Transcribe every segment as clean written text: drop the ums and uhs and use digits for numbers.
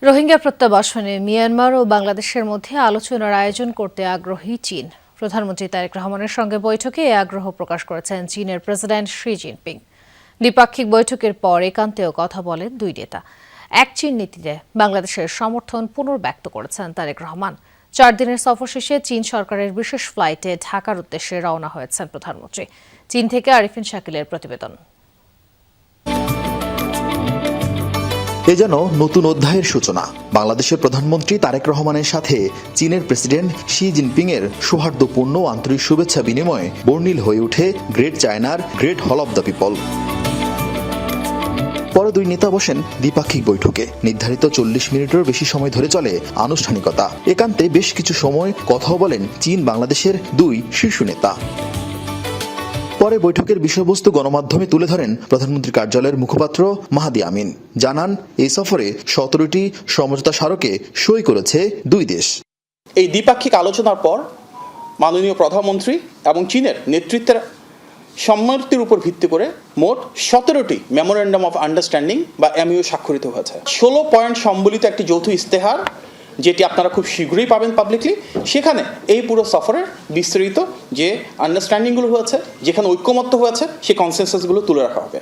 Rohingya প্রত্যাবাসনে Myanmar ও বাংলাদেশের মধ্যে আলোচনার আয়োজন করতে আগ্রহী চীন। প্রধানমন্ত্রী তারেক রহমানের সঙ্গে বৈঠকে এ আগ্রহ প্রকাশ করেছেন চীনের প্রেসিডেন্ট শি জিনপিং। দ্বিপাক্ষিক বৈঠকের পর একান্তেও কথা বলেন দুই নেতা। এক চীন নীতিতে বাংলাদেশের সমর্থন পুনর্ব্যক্ত করেছেন তারেক রহমান। 4 দিনের সফর শেষে চীন সরকারের বিশেষ ফ্লাইটে ঢাকার উদ্দেশ্যে রওনা হয়েছেন প্রধানমন্ত্রী। চীন থেকে আরিফিন শাকিলের প্রতিবেদন। এ যেন নতুন অধ্যায়ের সূচনা। বাংলাদেশের প্রধানমন্ত্রী তারেক রহমানের সাথে চীনের প্রেসিডেন্ট শি জিনপিং এর সৌহার্দ্যপূর্ণ আন্তরিক শুভেচ্ছা বিনিময়ে বর্ণিল হয়ে ওঠে গ্রেট চায়নার গ্রেট হল অব দ্য পিপল। পরে দুই নেতা বসেন দ্বিপাক্ষিক বৈঠকে। নির্ধারিত 40 মিনিটেরও বেশি সময় ধরে চলে আনুষ্ঠানিকতা। একান্তে বেশ কিছু সময় কথাও বলেন চীন বাংলাদেশের দুই শীর্ষ নেতা। পরে বৈঠকের বিষয়বস্তু গণমাধ্যমে তুলে ধরেন প্রধানমন্ত্রীর কার্যালয়ের মুখপাত্র মাহাদি আমিন। জানান, এই সফরে 17টি সমঝোতা স্মারকে সই করেছে দুই দেশ। এই দ্বিপাক্ষিক আলোচনার পর মাননীয় প্রধানমন্ত্রী এবং চীনের নেতৃত্বের সম্মতির উপর ভিত্তি করে মোট 17টি মেমোরেন্ডাম অফ আন্ডারস্ট্যান্ডিং বা এমইউ স্বাক্ষরিত হয়েছে। 16 পয়েন্ট সম্বলিত একটি যৌথ ইস্তেহার, যেটি আপনারা খুব শীঘ্রই পাবেন পাবলিকলি। সেখানে এই পুরো সফরের বিস্তারিত যে আন্ডারস্ট্যান্ডিংগুলো হয়েছে, যেখানে ঐক্যমত্য হয়েছে, সেই কনসেনসাসগুলো তুলে রাখা হবে।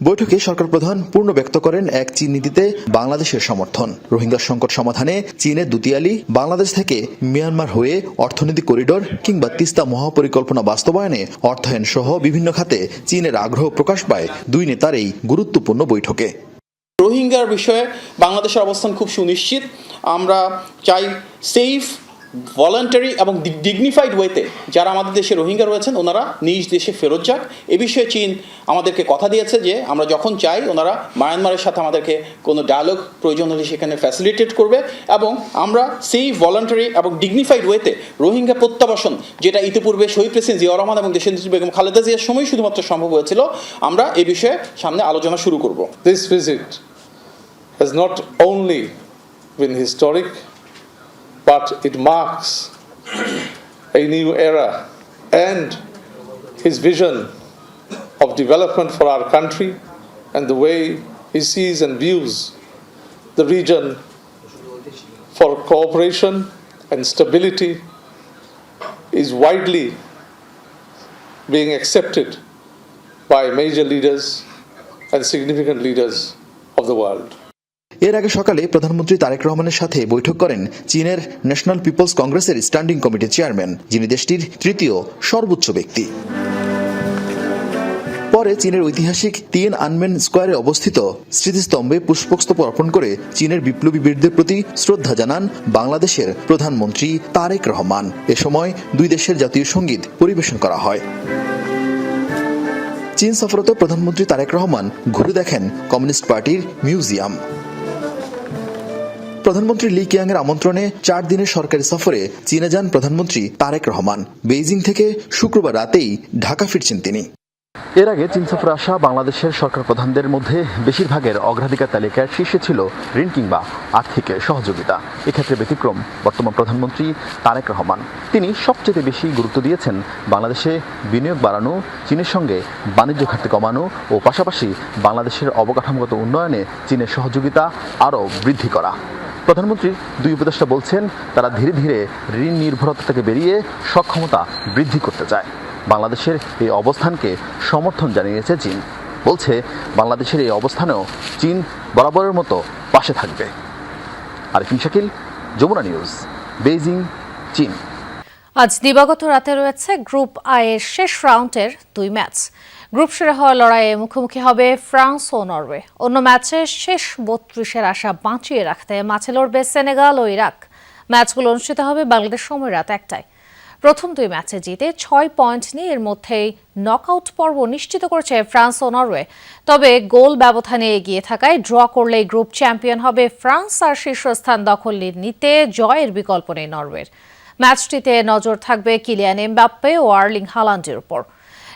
বৈঠকে সরকার প্রধান পূর্ণ ব্যক্ত করেন এক চীন নীতিতে বাংলাদেশের সমর্থন। রোহিঙ্গা সংকট সমাধানে চীনের দুতিয়ালি, বাংলাদেশ থেকে মিয়ানমার হয়ে অর্থনৈতিক করিডোর কিংবা তিস্তা মহাপরিকল্পনা বাস্তবায়নে অর্থায়ন সহ বিভিন্ন খাতে চীনের আগ্রহ প্রকাশ পায় দুই নেতার এই গুরুত্বপূর্ণ বৈঠকে। রোহিঙ্গার বিষয়ে বাংলাদেশের অবস্থান খুব সুনিশ্চিত। আমরা চাই সেফ, ভলান্টারি এবং ডিগনিফাইড ওয়েতে যারা আমাদের দেশে রোহিঙ্গা রয়েছেন ওনারা নিজ দেশে ফেরত যাক। এ বিষয়ে চীন আমাদেরকে কথা দিয়েছে যে আমরা যখন চাই ওনারা মায়ানমারের সাথে আমাদেরকে কোনো ডায়ালগ প্রয়োজন হলে সেখানে ফ্যাসিলিটেট করবে, এবং আমরা সেফ, ভলান্টারি এবং ডিগনিফাইড ওয়েতে রোহিঙ্গা প্রত্যাবাসন, যেটা ইতিপূর্বে শহীদ প্রেসিডেন্ট জিয়াউর রহমান এবং দেশনেত্রী বেগম খালেদা জিয়ার সময় শুধুমাত্র সম্ভব হয়েছিল, আমরা এই বিষয়ে সামনে আলোচনা শুরু করব। This visit has not only been historic, but it marks a new era and his vision of development for our country and the way he sees and views the region for cooperation and stability is widely being accepted by major leaders and significant leaders of the world. এর আগে সকালে প্রধানমন্ত্রী তারেক রহমানের সাথে বৈঠক করেন চীনের national people's কংগ্রেসের স্ট্যান্ডিং কমিটির চেয়ারম্যান, যিনি দেশটির তৃতীয় সর্বোচ্চ ব্যক্তি। পরে চীনের ঐতিহাসিক তিয়ানআনমেন স্কোয়ারে অবস্থিত স্মৃতিস্তম্ভে পুষ্পস্তবক অর্পণ করে চীনের বিপ্লবী বীরদের প্রতি শ্রদ্ধা জানান বাংলাদেশের প্রধানমন্ত্রী তারেক রহমান। এ সময় দুই দেশের জাতীয় সঙ্গীত পরিবেশন করা হয়। চীন সফররত প্রধানমন্ত্রী তারেক রহমান ঘুরে দেখেন কমিউনিস্ট পার্টির মিউজিয়াম। প্রধানমন্ত্রী লি কিয়াংয়ের আমন্ত্রণে 4 দিনের সরকারি সফরে চীনে যান প্রধানমন্ত্রী তারেক রহমান। বেইজিং থেকে শুক্রবার রাতেই ঢাকা ফিরছেন তিনি। এর আগে চীন সফরে আসা বাংলাদেশের সরকার প্রধানদের মধ্যে বেশিরভাগের অগ্রাধিকার তালিকায় শীর্ষে ছিল ঋণ কিংবা আর্থিক সহযোগিতা। এক্ষেত্রে ব্যতিক্রম বর্তমান প্রধানমন্ত্রী তারেক রহমান। তিনি সবচেয়ে বেশি গুরুত্ব দিয়েছেন বাংলাদেশে বিনিয়োগ বাড়ানো, চীনের সঙ্গে বাণিজ্য ঘাটতি কমানো ও পাশাপাশি বাংলাদেশের অবকাঠামোগত উন্নয়নে চীনের সহযোগিতা আরও বৃদ্ধি করা। প্রধানমন্ত্রীর দুই উপদেষ্টা বলছেন, তারা ধীরে ধীরে ঋণ নির্ভরতা থেকে বেরিয়ে সক্ষমতা বৃদ্ধি করতে চায়। বাংলাদেশের এই অবস্থানকে সমর্থন জানিয়েছে চীন। বলছে, বাংলাদেশের এই অবস্থানেও চীন বরাবরের মতো পাশে থাকবে। আরিফিন শাকিল, যমুনা নিউজ, বেইজিং, চীন। আজ দিবাগত রাতে রয়েছে গ্রুপ আই-এর শেষ রাউন্ডের 2 ম্যাচ। গ্রুপ সেরা হওয়ার লড়াইয়ে মুখোমুখি হবে ফ্রান্স ও নরওয়ে। অন্য ম্যাচে শেষ 32-এর আশা বাঁচিয়ে রাখতে মাঠে লড়বে সেনেগাল ও ইরাক। ম্যাচগুলো অনুষ্ঠিত হবে বাংলাদেশ সময় রাত 1টায়। প্রথম 2 ম্যাচে জিতে 6 পয়েন্ট নিয়ে এর মধ্যেই নকআউট পর্ব নিশ্চিত করেছে ফ্রান্স ও নরওয়ে। তবে গোল ব্যবধানে এগিয়ে থাকায় ড্র করলেই গ্রুপ চ্যাম্পিয়ন হবে ফ্রান্স, আর শীর্ষস্থান দখল নিতে জয়ের বিকল্প নেই নরওয়ের। ম্যাচটিতে নজর থাকবে কিলিয়ান এমবাপ্পে ও আর্লিং হালান্ডের উপর।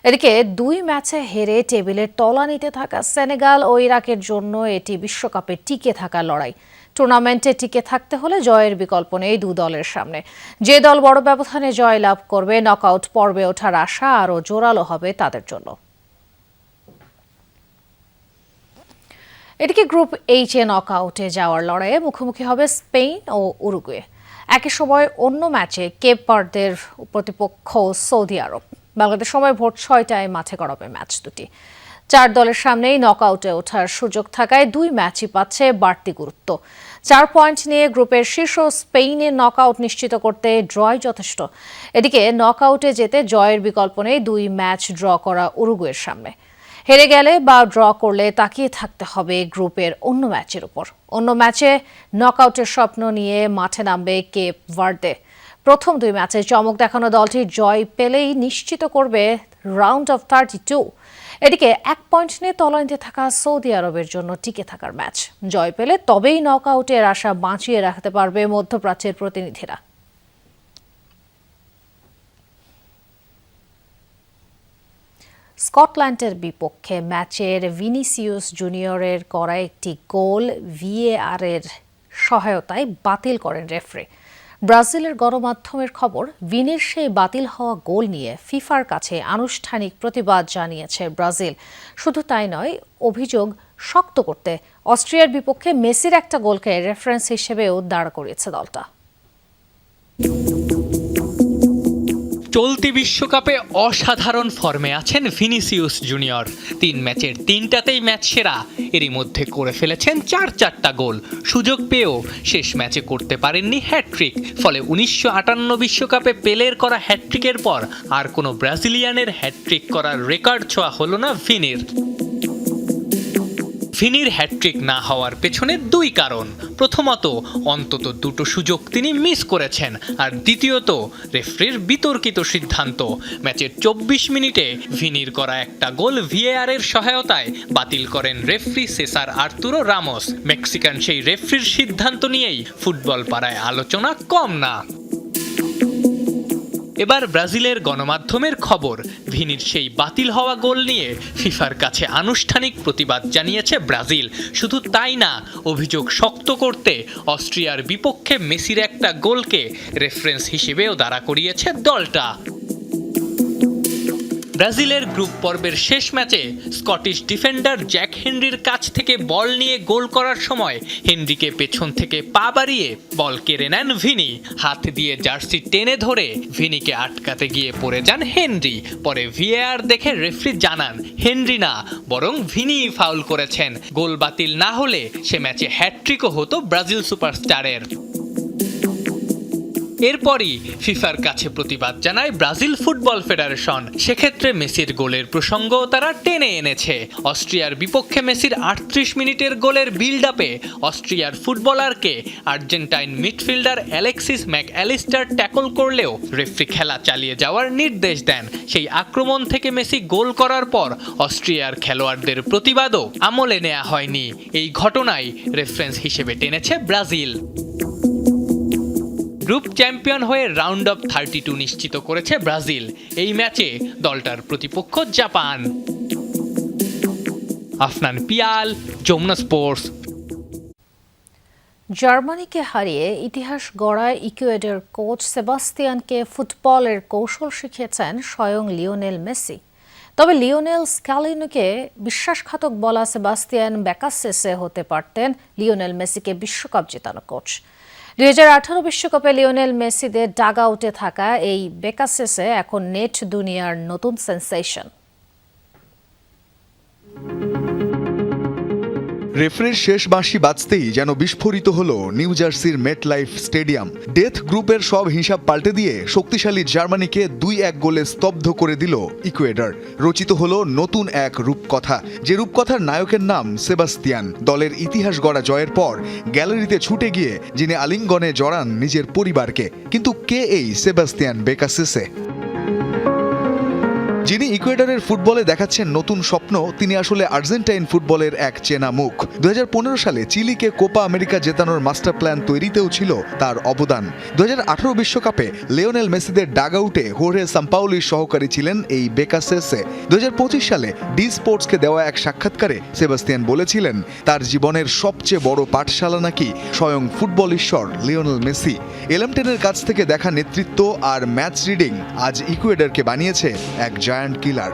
এদিকে 2 ম্যাচে হেরে টেবিলের তলানিতে থাকা সেনেগাল ও ইরাকের জন্য এটি বিশ্বকাপে টিকে থাকার লড়াই। টুর্নামেন্টে টিকে থাকতে হলে জয়ের বিকল্প নেই 2 দলের সামনে। যে দল বড় ব্যবধানে জয় লাভ করবে নকআউট পর্বে ওঠার আশা আরও জোরালো হবে তাদের জন্য। এদিকে গ্রুপ এইচে নকআউটে যাওয়ার লড়াইয়ে মুখোমুখি হবে স্পেন ও উরুগুয়ে। একই সময় অন্য ম্যাচে কেপ ভার্দের প্রতিপক্ষ সৌদি আরব। বাংলাদেশ সময় ভোর 6টায় মাঠে গড়াবে ম্যাচ দুটি। 4 দলের সামনেই নকআউটে ওঠার সুযোগ থাকায় 2 ম্যাচই পাচ্ছে বাড়তি গুরুত্ব। 4 পয়েন্ট নিয়ে গ্রুপের শীর্ষ স্পেনের নকআউট নিশ্চিত করতে ড্রই যথেষ্ট। এদিকে নকআউটে যেতে জয়ের বিকল্প নেই 2 ম্যাচ ড্র করা উরুগুয়ের সামনে। হেরে গেলে বা ড্র করলে তাকিয়ে থাকতে হবে গ্রুপের অন্য ম্যাচের উপর। অন্য ম্যাচে নকআউটের স্বপ্ন নিয়ে মাঠে নামবে কেপ ভার্দে। প্রথম 2 ম্যাচে চমক দেখানো দলটি জয় পেলেই নিশ্চিত করবে রাউন্ড অফ 32। এদিকে 1 পয়েন্ট নিয়ে তলানিতে থাকা সৌদি আরবের জন্য টিকে থাকার ম্যাচ। জয় পেলে তবেই নকআউটের আশা বাঁচিয়ে রাখতে পারবে মধ্যপ্রাচ্যের প্রতিনিধিরা। স্কটল্যান্ডের বিপক্ষে ম্যাচের ভিনিসিয়াস জুনিয়রের করা একটি গোল ভিএআর-এর সহায়তায় বাতিল করেন রেফারি। ব্রাজিলের গণমাধ্যমের খবর, ভিনির সেই বাতিল হওয়া গোল নিয়ে ফিফার কাছে আনুষ্ঠানিক প্রতিবাদ জানিয়েছে ব্রাজিল। শুধু তাই নয়, অভিযোগ শক্ত করতে অস্ট্রিয়ার বিপক্ষে মেসির একটা গোলকে রেফারেন্স হিসেবেও দাঁড় করিয়েছে দলটা। চলতি বিশ্বকাপে অসাধারণ ফর্মে আছেন ভিনিসিয়াস জুনিয়র। 3 ম্যাচের 3টাতেই ম্যাচ সেরা। এরই মধ্যে করে ফেলেছেন 4টা গোল। সুযোগ পেয়েও শেষ ম্যাচে করতে পারেননি হ্যাটট্রিক। ফলে 1958 বিশ্বকাপে পেলের করা হ্যাটট্রিকের পর আর কোনো ব্রাজিলিয়ানের হ্যাটট্রিক করার রেকর্ড ছোঁয়া হলো না ভিনির। ভিনির হ্যাটট্রিক না হওয়ার পেছনে 2 কারণ। প্রথমত, অন্তত 2টো সুযোগ তিনি মিস করেছেন, আর দ্বিতীয়ত রেফারির বিতর্কিত সিদ্ধান্ত। ম্যাচের 24 মিনিটে ভিনির করা একটা গোল ভিএআর-এর সহায়তায় বাতিল করেন রেফারি সেসার আর্তুরো রামোস। মেক্সিকান সেই রেফারির সিদ্ধান্ত নিয়েই ফুটবল পাড়ায় আলোচনা কম না। এবার ব্রাজিলের গণমাধ্যমের খবর, ভিনির সেই বাতিল হওয়া গোল নিয়ে ফিফার কাছে আনুষ্ঠানিক প্রতিবাদ জানিয়েছে ব্রাজিল। শুধু তাই না, অভিযোগ শক্ত করতে অস্ট্রিয়ার বিপক্ষে মেসির একটা গোলকে রেফারেন্স হিসেবেও দাঁড়া করিয়েছে দলটা। ব্রাজিলের গ্রুপ পর্বের শেষ ম্যাচে স্কটিশ ডিফেন্ডার জ্যাক হেনরির কাছ থেকে বল নিয়ে গোল করার সময় হেনরিকে পেছন থেকে পা বাড়িয়ে বল কেড়ে নেন ভিনি। হাত দিয়ে জার্সি টেনে ধরে ভিনিকে আটকাতে গিয়ে পড়ে যান হেনরি। পরে ভিএআর দেখে রেফারি জানান হেনরি না, বরং ভিনি ফাউল করেছেন। গোল বাতিল না হলে সে ম্যাচে হ্যাটট্রিকও হতো ব্রাজিল সুপারস্টারের। এরপরই ফিফার কাছে প্রতিবাদ জানায় ব্রাজিল ফুটবল ফেডারেশন। সেক্ষেত্রে মেসির গোলের প্রসঙ্গও তারা টেনে এনেছে। অস্ট্রিয়ার বিপক্ষে মেসির 38 মিনিটের গোলের বিল্ড আপে অস্ট্রিয়ার ফুটবলারকে Argentine midfielder Alexis Mac Allister tackle করলেও রেফারি খেলা চালিয়ে যাওয়ার নির্দেশ দেন। সেই আক্রমণ থেকে মেসি গোল করার পর অস্ট্রিয়ার খেলোয়াড়দের প্রতিবাদও আমলে নেওয়া হয়নি। এই ঘটনায় রেফারেন্স হিসেবে টেনেছে ব্রাজিল। গ্রুপ চ্যাম্পিয়ন হয়ে রাউন্ড অফ 32 নিশ্চিত করেছে ব্রাজিল। এই ম্যাচে দলটার প্রতিপক্ষ জাপান। আফনান পিয়াল, যমুনা স্পোর্টস। জার্মানিকে হারিয়ে ইতিহাস গড়া ইকুয়েডর কোচ সেবাস্তিয়ানকে ফুটবলের কৌশল শিখিয়েছেন স্বয়ং লিওনেল মেসি। তবে লিওনেল স্ক্যালিনিকে বিশ্বাসঘাতক বলা সেবাস্তিয়ান বেকাসেসে হতে পারতেন লিওনেল মেসিকে বিশ্বকাপ জেতানো কোচ। 2018 বিশ্বকাপে লিওনেল মেসিদের ডাগ আউটে থাকা এই বেকাসেসে এখন নেট দুনিয়ার নতুন সেন্সেশন। রেফারির শেষ বাঁশি বাজতেই যেন বিস্ফোরিত হলো নিউ জার্সির মেটলাইফ স্টেডিয়াম। ডেথ গ্রুপের সব হিসাব পাল্টে দিয়ে শক্তিশালী জার্মানিকে 2-1 গোলে স্তব্ধ করে দিল ইকুয়েডর। রচিত হলো নতুন এক রূপকথা, যে রূপকথার নায়কের নাম সেবাস্তিয়ান। দলের ইতিহাস গড়া জয়ের পর গ্যালারিতে ছুটে গিয়ে যিনি আলিঙ্গনে জড়ান নিজের পরিবারকে। কিন্তু কে এই সেবাস্তিয়ান বেকাসেসে? যিনি ইকুয়েডরের ফুটবলে দেখাচ্ছেন নতুন স্বপ্ন, তিনি আসলে আর্জেন্টাইন ফুটবলের এক চেনা মুখ। 2015 সালে চিলিকে কোপা আমেরিকা জেতানোর মাস্টার প্ল্যান তৈরিতেও ছিল তার অবদান। 2018 বিশ্বকাপে লিওনেল মেসিদের ডাগ আউটে হোর্হে সাম্পাওলির সহকারী ছিলেন এই বেকাসেসে। 2025 সালে ডি স্পোর্টসকে দেওয়া এক সাক্ষাৎকারে সেবাস্তিয়ান বলেছিলেন তার জীবনের সবচেয়ে বড় পাঠশালা নাকি স্বয়ং ফুটবল ঈশ্বর লিওনেল মেসি। এলএম10-এর কাছ থেকে দেখা নেতৃত্ব আর ম্যাচ রিডিং আজ ইকুয়েডরকে বানিয়েছে এক জায়ান্ট কিলার।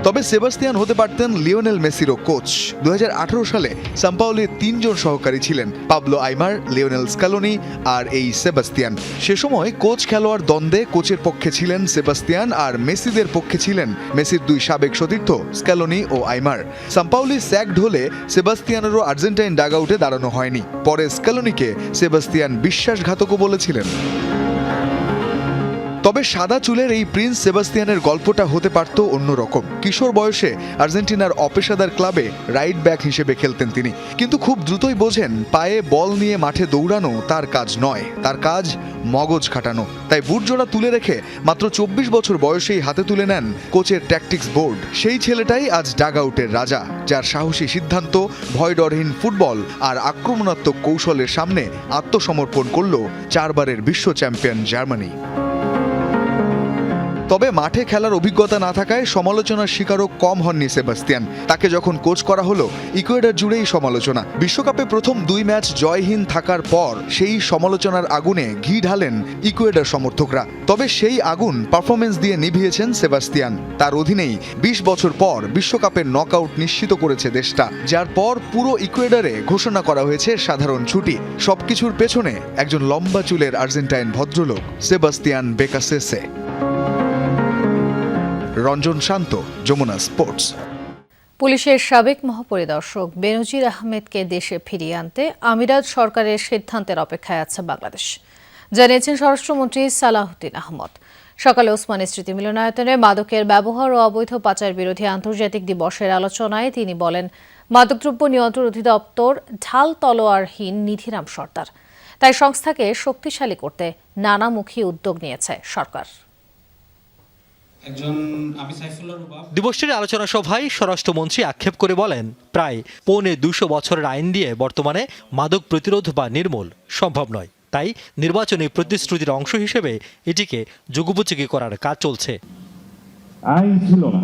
তবে সেবাস্তিয়ান হতে পারতেন লিওনেল মেসিরও কোচ। 2018 সালে সাম্পাওলির 3 জন সহকারী ছিলেন, পাবলো আইমার, লিওনেল স্ক্যালোনি আর এই সেবাস্তিয়ান। সে সময় কোচ খেলোয়াড় দ্বন্দ্বে কোচের পক্ষে ছিলেন সেবাস্তিয়ান আর মেসিদের পক্ষে ছিলেন মেসির 2 সাবেক সতীর্থ স্ক্যালোনি ও আইমার। সাম্পাওলি স্যাকড হলে সেবাস্তিয়ানেরও আর্জেন্টাইন ডাগআউটে দাঁড়ানো হয়নি। পরে স্ক্যালোনিকে সেবাস্তিয়ান বিশ্বাসঘাতকও বলেছিলেন। তবে সাদা চুলের এই প্রিন্স সেবাস্তিয়ানের গল্পটা হতে পারত অন্যরকম। কিশোর বয়সে আর্জেন্টিনার অপেশাদার ক্লাবে রাইট ব্যাক হিসেবে খেলতেন তিনি, কিন্তু খুব দ্রুতই বোঝেন পায়ে বল নিয়ে মাঠে দৌড়ানো তার কাজ নয়, তার কাজ মগজ খাটানো। তাই বুটজোড়া তুলে রেখে মাত্র 24 বছর বয়সেই হাতে তুলে নেন কোচের ট্যাকটিক্স বোর্ড। সেই ছেলেটাই আজ ডাগআউটের রাজা, যার সাহসী সিদ্ধান্ত, ভয়ডরহীন ফুটবল আর আক্রমণাত্মক কৌশলের সামনে আত্মসমর্পণ করল 4 বারের বিশ্ব চ্যাম্পিয়ন জার্মানি। তবে মাঠে খেলার অভিজ্ঞতা না থাকায় সমালোচনার শিকারও কম হননি সেবাস্তিয়ান। তাকে যখন কোচ করা হলো, ইকুয়েডর জুড়েই সমালোচনা। বিশ্বকাপে প্রথম 2 ম্যাচ জয়হীন থাকার পর সেই সমালোচনার আগুনে ঘি ঢালেন ইকুয়েডর সমর্থকরা। তবে সেই আগুন পারফরমেন্স দিয়ে নিভিয়েছেন সেবাস্তিয়ান। তার অধীনেই 20 বছর পর বিশ্বকাপের নকআউট নিশ্চিত করেছে দেশটা, যার পর পুরো ইকুয়েডরে ঘোষণা করা হয়েছে সাধারণ ছুটি। সবকিছুর পেছনে একজন লম্বা চুলের আর্জেন্টাইন ভদ্রলোক, সেবাস্তিয়ান বেকাসেসে। রঞ্জন শান্ত, যমুনা স্পোর্টস। পুলিশের সাবেক মহাপরিদর্শক বেনজির আহমেদকে দেশে ফিরিয়ে আনতে আমিরাত সরকারের সিদ্ধান্তের অপেক্ষায় আছে বাংলাদেশ, জানিয়েছেন স্বরাষ্ট্রমন্ত্রী সালাহউদ্দিন আহমদ। সকালে ওসমানী স্মৃতি মিলনায়তনে মাদকের ব্যবহার ও অবৈধ পাচার বিরোধী আন্তর্জাতিক দিবসের আলোচনায় তিনি বলেন, মাদকদ্রব্য নিয়ন্ত্রণ অধিদপ্তর ঢাল তলোয়ারহীন নিধিরাম সর্দার, তাই সংস্থাকে শক্তিশালী করতে নানামুখী উদ্যোগ নিয়েছে সরকার। দিবসের আলোচনা সভায় স্বরাষ্ট্রমন্ত্রী আক্ষেপ করে বলেন, প্রায় 250 বছরের আইন দিয়ে বর্তমানে মাদক প্রতিরোধ বা নির্মূল সম্ভব নয়। তাই নির্বাচনী প্রতিশ্রুতির অংশ হিসেবে এটিকে যুগোপযোগী করার কাজ চলছে। আইন ছিল না,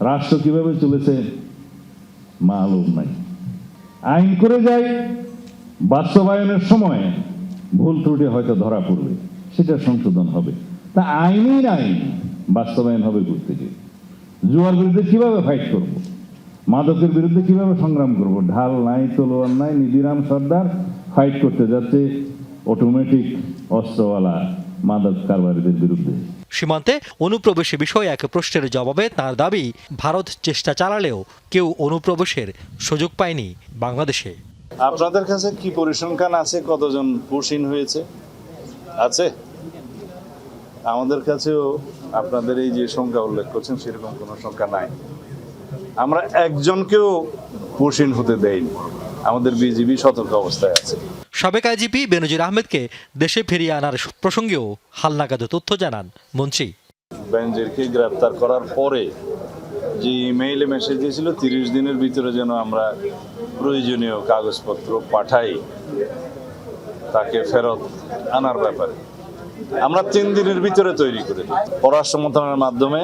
রাষ্ট্র কিভাবে চলেছে মালুম নাই। আইন করে যাই, বাস্তবায়নের সময় ভুল ত্রুটি হয়তো ধরা পড়বে, সেটা সংশোধন হবে। তা আইনই নাই, বাস্তবায়ন হবে করতে গিয়ে। জুয়ার বিরুদ্ধে কিভাবে ফাইট করব, মাদকের বিরুদ্ধে কিভাবে সংগ্রাম করব? ঢাল নাই, তলোয়ার নাই, নিধিরাম সর্দার ফাইট করতে যাচ্ছে অটোমেটিক অস্ত্রওয়ালা মাদক কারবারিদের বিরুদ্ধে। সীমান্তে অনুপ্রবেশের বিষয়ে এক প্রশ্নের জবাবে তার দাবি, ভারত চেষ্টা চালালেও কেউ অনুপ্রবেশের সুযোগ পায়নি বাংলাদেশে। আপনাদের কাছে কি পরিসংখ্যান আছে, কতজন পুশিন হয়েছে? আছে? আমাদের কাছেও আপনাদের এই যে সংখ্যা উল্লেখ করছেন সেরকম কোনো সংখ্যা নাই। আমরা একজনকেও পুশিন হতে দেইনি। আমাদের বিজিবি সতর্ক অবস্থায় আছে। সাবেক আইজিপি বেনজির আহমেদকে দেশে ফিরিয়ে আনার প্রসঙ্গেও হালনাগাদ তথ্য জানান মন্ত্রী। বেনজিরকে গ্রেপ্তার করার পরে যে ইমেইলে মেসেজ দিয়েছিল 30 দিনের ভিতরে যেন আমরা প্রয়োজনীয় কাগজপত্র পাঠাই তাকে ফেরত আনার ব্যাপারে, আমরা 3 দিনের ভিতরে তৈরি করে দিই। পররাষ্ট্র মন্ত্রণালয়ের মাধ্যমে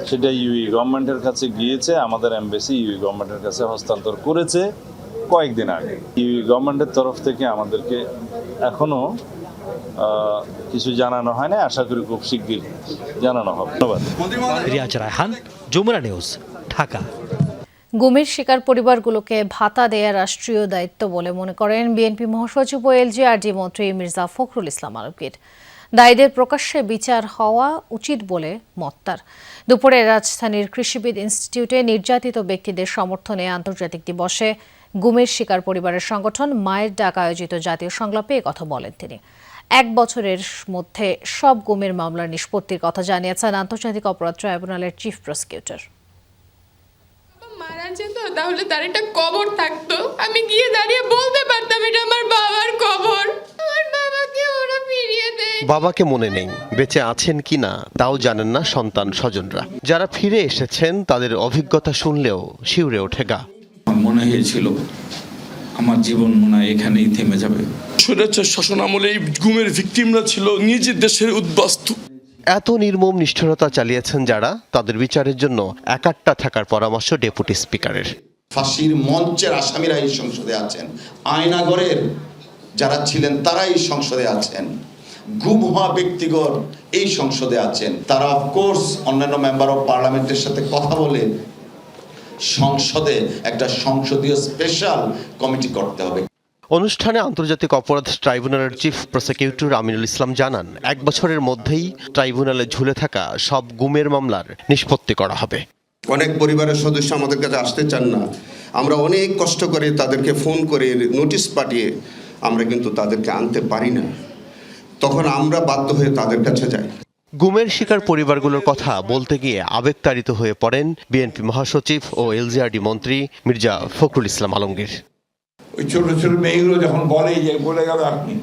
সেটা ইউই গভর্নমেন্টের কাছে গিয়েছে, আমাদের এমবেসি ইউই গভর্নমেন্টের কাছে হস্তান্তর করেছে কয়েকদিন আগে। ইউই গভর্নমেন্টের তরফ থেকে আমাদেরকে এখনো কিছু জানানো হয় না, আশা করি খুব শিগগির জানানো হবে। ধন্যবাদ। রিয়াজ রায়হান, যমুনা নিউজ, ঢাকা। গুমের শিকার পরিবারগুলোকে ভাতা দেয়া রাষ্ট্রীয় দায়িত্ব বলে মনে করেন বিএনপি মহাসচিব ও এলজিআরডি মন্ত্রী মির্জা ফখরুল ইসলাম আলমগীর। দায়ীদের প্রকাশ্যে বিচার হওয়া উচিত বলে মত তার। দুপুরে রাজধানীর কৃষিবিদ ইনস্টিটিউটে নির্যাতিত ব্যক্তিদের সমর্থনে আন্তর্জাতিক দিবসে গুমের শিকার পরিবারের সংগঠন মায়ের ডাক আয়োজিত জাতীয় সংলাপে একথা বলেন তিনি। 1 বছরের মধ্যে সব গুমের মামলার নিষ্পত্তির কথা জানিয়েছেন আন্তর্জাতিক অপরাধ ট্রাইব্যুনালের চিফ প্রসিকিউটর। মারা যেত তাহলে তার একটা কবর থাকতো, আমি গিয়ে দাঁড়িয়ে বলতে পারতাম এটা আমার বাবার কবর। আমার বাবাকে ওরা ফিরিয়ে দেয়। বাবাকে মনে নেই, বেঁচে আছেন কিনা তাও জানেন না সন্তান স্বজনরা। যারা ফিরে এসেছেন তাদের অভিজ্ঞতা শুনলেও শিউরে ওঠে গা। মনে হয়েছিল আমার জীবন মনে হয় এখানেই থেমে যাবে। স্বৈরাচার শাসন আমলে এই গুমের ভিকটিমরা ছিল নিজের দেশের উদ্বাস্তু। এত নির্মম নিষ্ঠুরতা চালিয়েছেন যারা, তাদের বিচারের জন্য একাট্টা থাকার পরামর্শ ডেপুটি স্পিকারের। ফাঁসির মঞ্চের আসামিরা এই সংসদে আছেন, আয়নাগরের যারা ছিলেন তারা এই সংসদে আছেন, গুম হওয়া ব্যক্তিগণ এই সংসদে আছেন, তারা অফকোর্স অন্যান্য মেম্বার অফ পার্লামেন্টের সাথে কথা বলে সংসদে একটা সংসদীয় স্পেশাল কমিটি করতে হবে। অনুষ্ঠানে আন্তর্জাতিক অপরাধ ট্রাইব্যুনালের চিফ প্রসিকিউটর আমিনুল ইসলাম জানান, 1 বছরের মধ্যেই ট্রাইব্যুনালে ঝুলে থাকা সব গুমের মামলার নিষ্পত্তি করা হবে। অনেক পরিবারের সদস্য আমাদের কাছে আসতে চান না, আমরা অনেক কষ্ট করে তাদেরকে ফোন করে নোটিশ পাঠিয়ে আমরা কিন্তু তাদেরকে আনতে পারি না, তখন আমরা বাধ্য হয়ে তাদের কাছে যাই। গুমের শিকার পরিবারগুলোর কথা বলতে গিয়ে আবেগতাড়িত হয়ে পড়েন বিএনপি মহাসচিব ও এলজিআরডি মন্ত্রী মির্জা ফখরুল ইসলাম আলমগীর। ওই ছোট ছোট মেয়েগুলো যখন বলে গেল আপনি